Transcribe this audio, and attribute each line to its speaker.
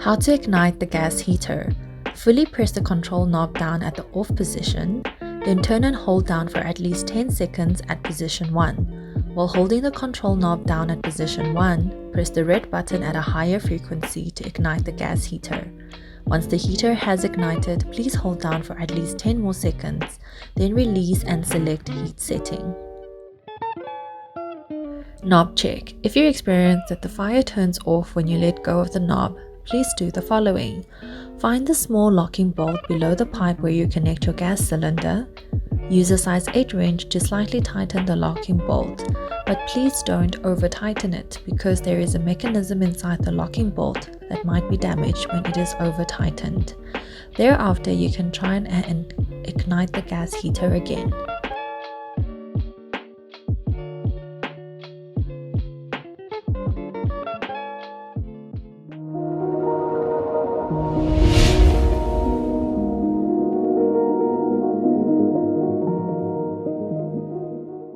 Speaker 1: How to ignite the gas heater. Fully press the control knob down at the off position, then turn and hold down for at least 10 seconds at position 1. While holding the control knob down at position 1, press the red button at a higher frequency to ignite the gas heater. Once the heater has ignited, please hold down for at least 10 more seconds, then release and select heat setting. Knob check. If you experience that the fire turns off when you let go of the knob, please do the following. Find the small locking bolt below the pipe where you connect your gas cylinder. Use a size 8 wrench to slightly tighten the locking bolt, but please don't over tighten it because there is a mechanism inside the locking bolt that might be damaged when it is over tightened. Thereafter, you can try and ignite the gas heater again.